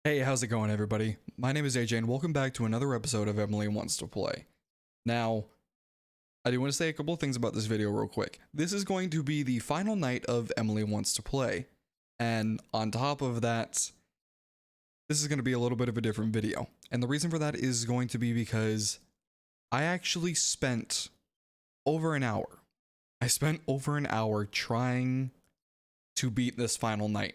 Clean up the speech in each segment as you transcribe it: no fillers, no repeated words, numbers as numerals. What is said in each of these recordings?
Hey, how's it going, everybody? My name is AJ, and welcome back to another episode of Emily Wants to Play. Now, I do want to say a couple of things about this video real quick. This is going to be the final night of Emily Wants to Play, and on top of that, this is going to be a little bit of a different video. And the reason for that is going to be because I actually spent over an hour. I spent over an hour trying to beat this final night.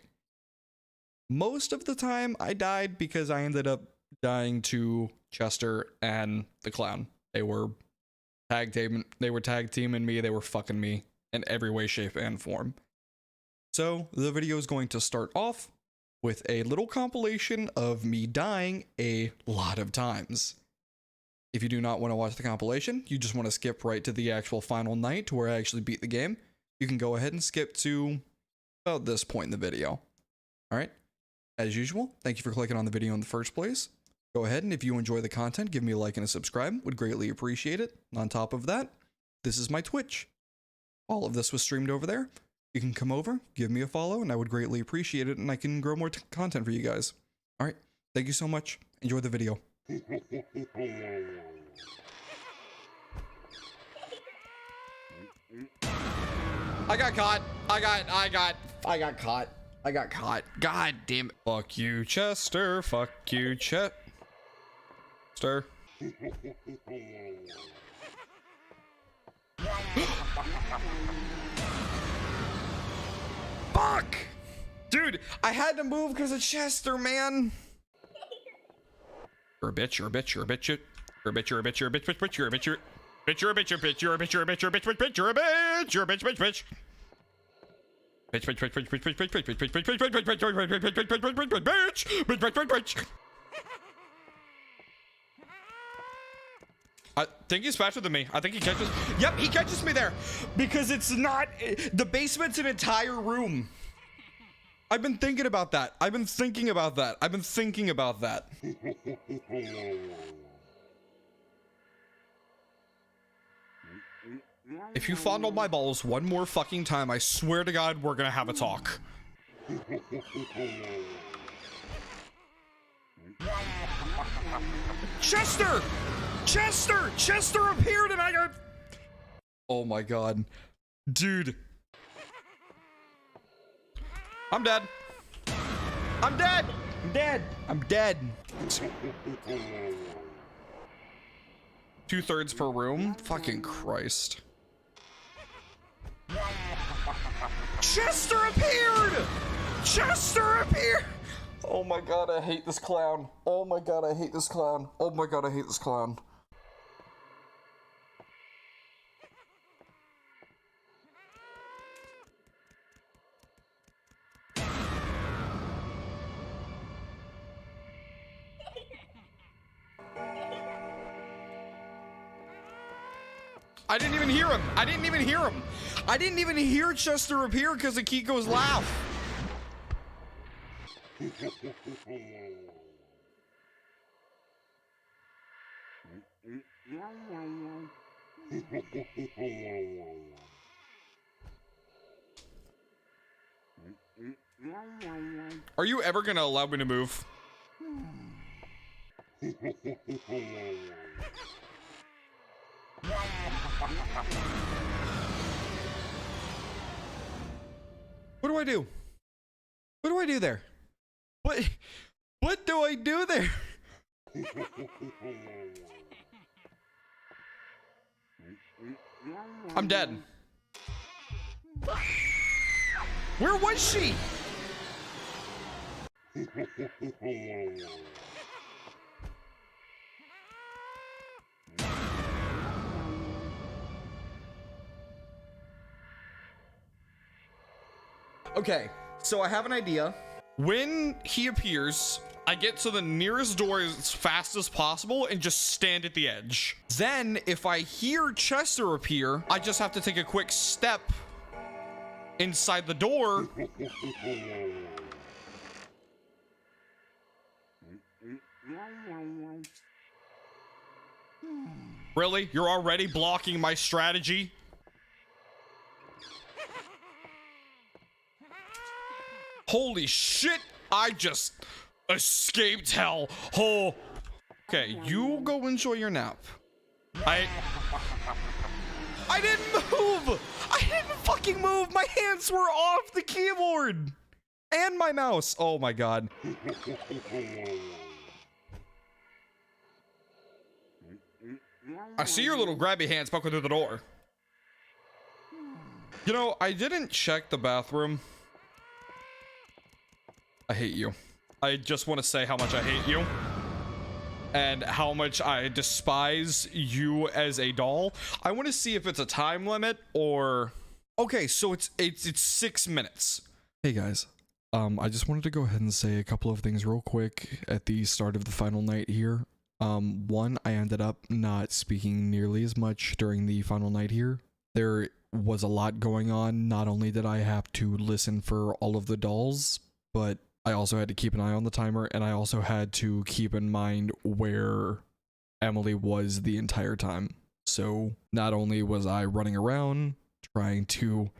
Most of the time I died because I ended up dying to Chester and the clown. They were tag teaming me, they were fucking me in every way, shape, and form. So the video is going to start off with a little compilation of me dying a lot of times. If you do not want to watch the compilation, you just want to skip right to the actual final night to where I actually beat the game, you can go ahead and skip to about this point in the video. Alright? As usual, thank you for clicking on the video in the first place. Go ahead and if you enjoy the content, give me a like and a subscribe. Would greatly appreciate it. On top of that, this is my Twitch. All of this was streamed over there. You can come over, give me a follow, and I would greatly appreciate it, and I can grow more content for you guys. Alright, thank you so much. Enjoy the video. I got caught. I got caught. I got caught. God damn it. Fuck you, Chester. Fuck you, Chester. Fuck! Dude, I had to move because of Chester, man. You're a bitch, you're a bitch, you're a bitch, you're a bitch, you're a bitch, you're a bitch, bitch, you're a bitch, you're a bitch, you're a bitch, you're a bitch, you're a bitch, you're a bitch, you're a bitch, bitch, you're a bitch, you're a bitch, bitch, bitch. I think he's faster than me. I think he catches. Yep, he catches me there because it's not the basement's an entire room. I've been thinking about that. If you fondle my balls one more fucking time, I swear to God, we're gonna have a talk. Chester! Chester appeared and I got... Oh my God. Dude. I'm dead. I'm dead. I'm dead. 2/3 per room? Fucking Christ. Chester appeared! Oh my God, I hate this clown. Oh my God, I hate this clown. I didn't even hear him. I didn't even hear Chester appear because of Kiko's laugh. Are you ever gonna allow me to move? What do I do? What do I do there? What do I do there? I'm dead. Where was she? Okay, so I have an idea. When he appears, I get to the nearest door as fast as possible and just stand at the edge. Then, if I hear Chester appear, I just have to take a quick step inside the door. Really? You're already blocking my strategy? Holy shit! I just... Escaped hell. Oh. Okay, you go enjoy your nap. I didn't move. I didn't fucking move. My hands were off the keyboard and my mouse. Oh my god. I see your little grabby hands poking through the door. You know, I didn't check the bathroom. I hate you. I just want to say how much I hate you. And how much I despise you as a doll. I want to see if it's a time limit or... Okay, so it's 6 minutes. Hey guys. I just wanted to go ahead and say a couple of things real quick at the start of the final night here. One, I ended up not speaking nearly as much during the final night here. There was a lot going on. Not only did I have to listen for all of the dolls, but I also had to keep an eye on the timer, and I also had to keep in mind where Emily was the entire time. So not only was I running around trying to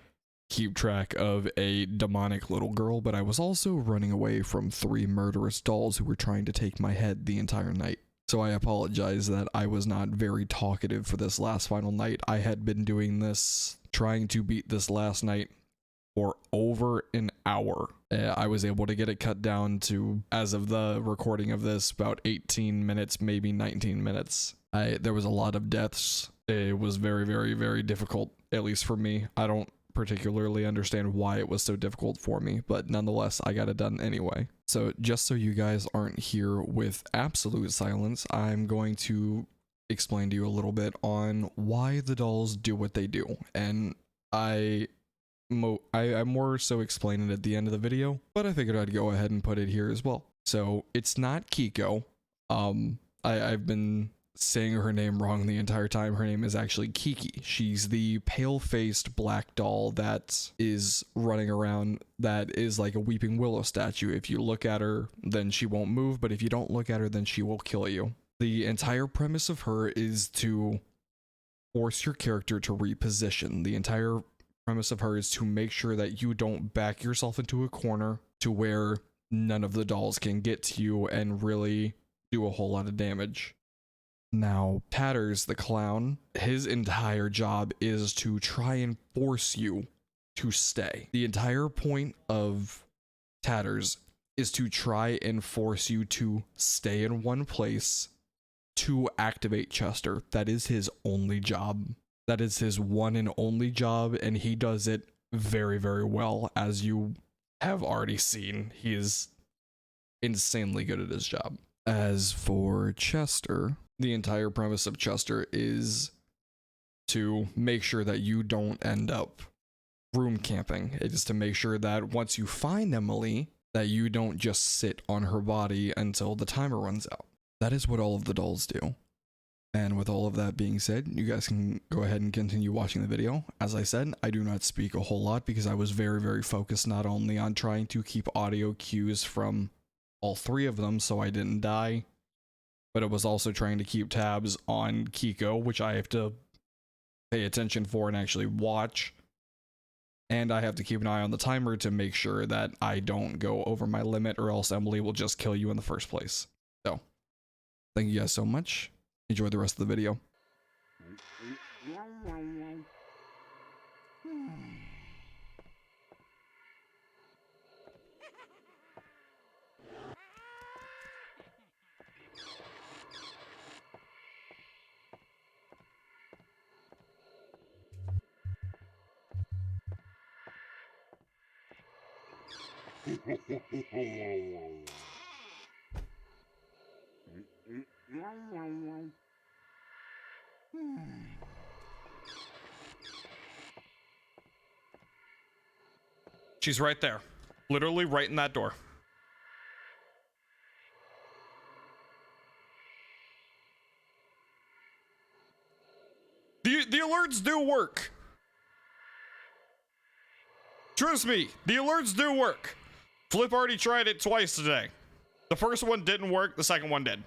keep track of a demonic little girl, but I was also running away from 3 murderous dolls who were trying to take my head the entire night. So I apologize that I was not very talkative for this last final night. I had been doing this, trying to beat this last night for over an hour. I was able to get it cut down to, as of the recording of this, about 18 minutes, maybe 19 minutes. There was a lot of deaths. It was very, very, very difficult, at least for me. I don't particularly understand why it was so difficult for me, but nonetheless, I got it done anyway. So just so you guys aren't here with absolute silence, I'm going to explain to you a little bit on why the dolls do what they do. And I more so explain it at the end of the video, but I figured I'd go ahead and put it here as well. So it's not Kiko. I've been saying her name wrong the entire time. Her name is actually Kiki. She's the pale-faced black doll that is running around, that is like a weeping willow statue. If you look at her, then she won't move, but if you don't look at her, then she will kill you. The entire premise of her is to force your character to reposition. The entire premise of her is to make sure that you don't back yourself into a corner to where none of the dolls can get to you and really do a whole lot of damage. Now, Tatters the clown, his entire job is to try and force you to stay. The entire point of Tatters is to try and force you to stay in one place to activate Chester. That is his only job. That is his one and only job, and he does it very, very well, as you have already seen. He is insanely good at his job. As for Chester, the entire premise of Chester is to make sure that you don't end up room camping. It is to make sure that once you find Emily, that you don't just sit on her body until the timer runs out. That is what all of the dolls do. And with all of that being said, you guys can go ahead and continue watching the video. As I said, I do not speak a whole lot because I was very, very focused not only on trying to keep audio cues from all 3 of them so I didn't die, but it was also trying to keep tabs on Kiko, which I have to pay attention for and actually watch. And I have to keep an eye on the timer to make sure that I don't go over my limit, or else Emily will just kill you in the first place. So, thank you guys so much. Enjoy the rest of the video. She's right there. Literally right in that door. The alerts do work. Trust me, the alerts do work. Flip already tried it twice today. The first one didn't work, the second one did.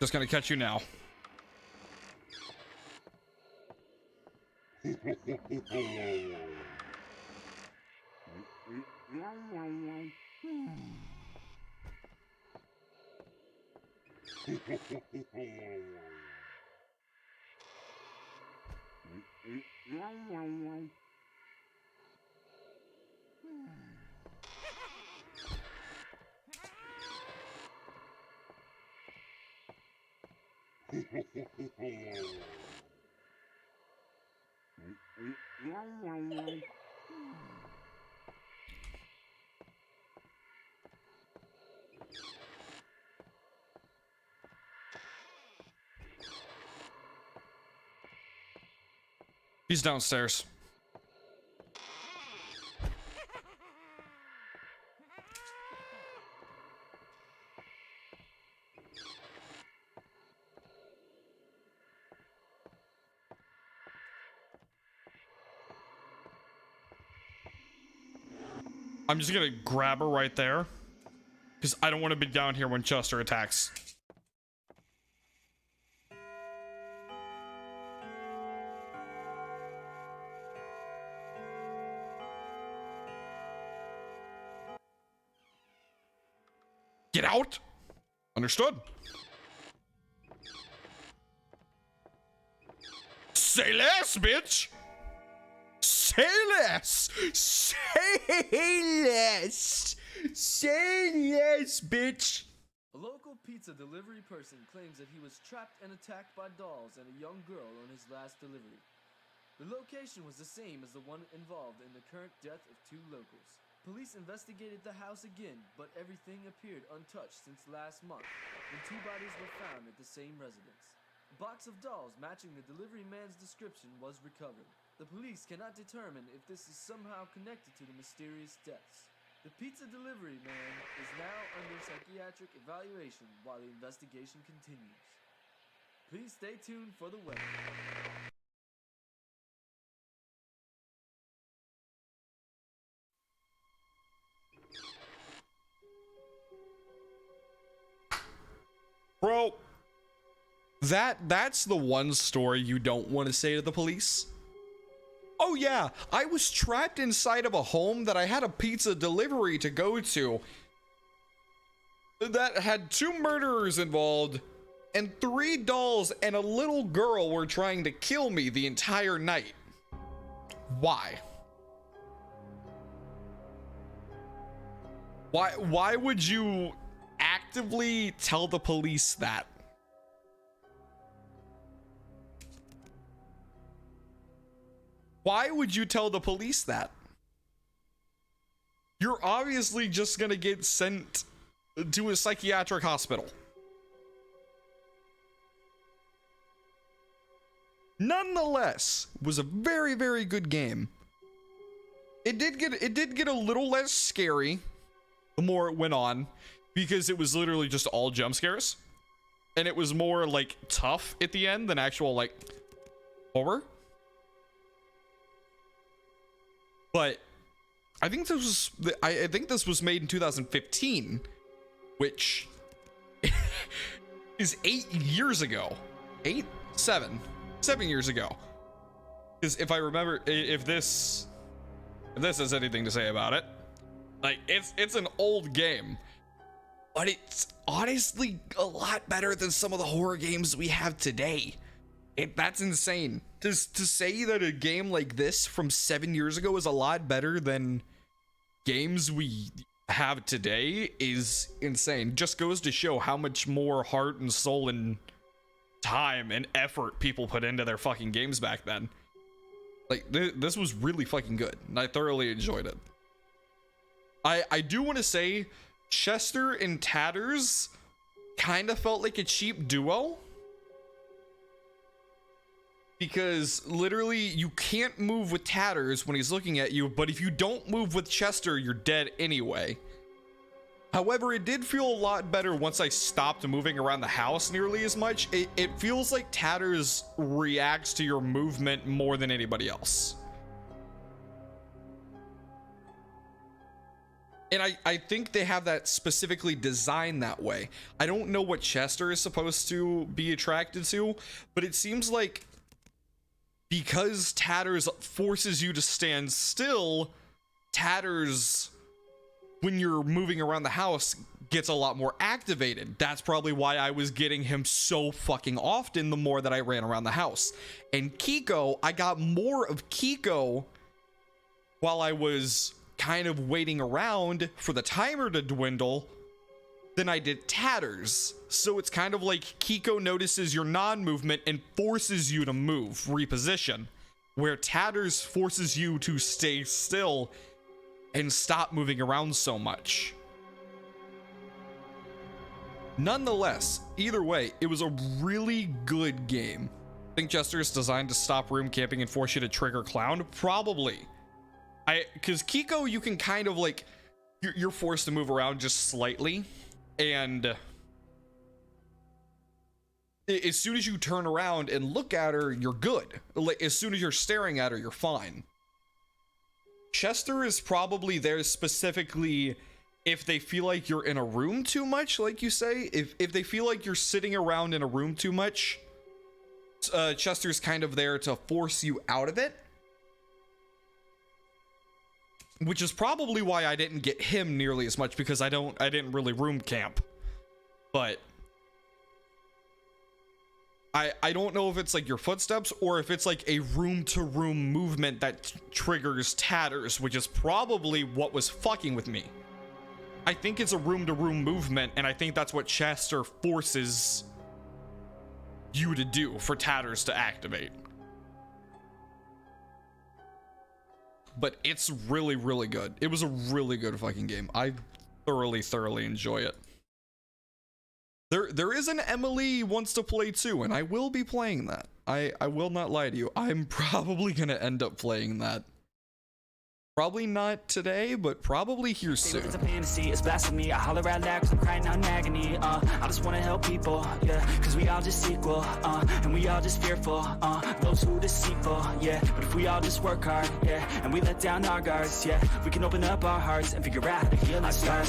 Just gonna catch you now. He's downstairs. I'm just gonna grab her right there because I don't want to be down here when Chester attacks. Get out! Understood. Say less, bitch! Say less! Say less! Say less, bitch! A local pizza delivery person claims that he was trapped and attacked by dolls and a young girl on his last delivery. The location was the same as the one involved in the current death of 2 locals. Police investigated the house again, but everything appeared untouched since last month, when 2 bodies were found at the same residence. A box of dolls matching the delivery man's description was recovered. The police cannot determine if this is somehow connected to the mysterious deaths. The pizza delivery man is now under psychiatric evaluation while the investigation continues. Please stay tuned for the weather. Bro, that's the one story you don't want to say to the police. Oh yeah, I was trapped inside of a home that I had a pizza delivery to go to that had 2 murderers involved, and 3 dolls and a little girl were trying to kill me the entire night. Why? Why would you actively tell the police that? Why would you tell the police that? You're obviously just gonna get sent to a psychiatric hospital. Nonetheless, it was a very, very good game. It did get a little less scary the more it went on, because it was literally just all jump scares, and it was more like tough at the end than actual like horror. But I think this was made in 2015, which is 8 years ago. 7 years ago. Because if I remember, if this has anything to say about it, like it's an old game, but it's honestly a lot better than some of the horror games we have today. That's insane. To say that a game like this from 7 years ago is a lot better than games we have today is insane. Just goes to show how much more heart and soul and time and effort people put into their fucking games back then. Like, this was really fucking good, and I thoroughly enjoyed it. I do want to say Chester and Tatters kind of felt like a cheap duo. because literally you can't move with Tatters when he's looking at you, but if you don't move with Chester, you're dead anyway. However, it did feel a lot better once I stopped moving around the house nearly as much. It feels like Tatters reacts to your movement more than anybody else. And I think they have that specifically designed that way. I don't know what Chester is supposed to be attracted to, but it seems like because Tatters forces you to stand still, Tatters, when you're moving around the house, gets a lot more activated. That's probably why I was getting him so fucking often the more that I ran around the house. And Kiko, I got more of Kiko while I was kind of waiting around for the timer to dwindle than I did Tatters. So it's kind of like Kiko notices your non-movement and forces you to move, reposition, where Tatters forces you to stay still and stop moving around so much. Nonetheless, either way, it was a really good game. I think Chester is designed to stop room camping and force you to trigger Clown? Probably. Because Kiko, you can kind of like, you're forced to move around just slightly, and as soon as you turn around and look at her, you're good. Like, as soon as you're staring at her, you're fine. Chester is probably there specifically if they feel like you're in a room too much, like you say. If they feel like you're sitting around in a room too much, Chester's kind of there to force you out of it. Which is probably why I didn't get him nearly as much, because I didn't really room camp. But I don't know if it's like your footsteps or if it's like a room to room movement that triggers Tatters, which is probably what was fucking with me. I think it's a room to room movement, and I think that's what Chester forces you to do for Tatters to activate. But it's really, really good. It was a really good fucking game. I thoroughly enjoy it. There is an Emily Wants to Play too, and I will be playing that. I will not lie to you. I'm probably gonna end up playing that. Probably not today, but probably here soon. It's a fantasy, it's blasphemy. I holler out loud 'cause I'm crying out in agony. I just wanna help people, yeah, 'cause we all just equal, and we all just fearful, those who are deceitful, yeah. But if we all just work hard, yeah, and we let down our guards, yeah, we can open up our hearts and figure out how to heal our scars.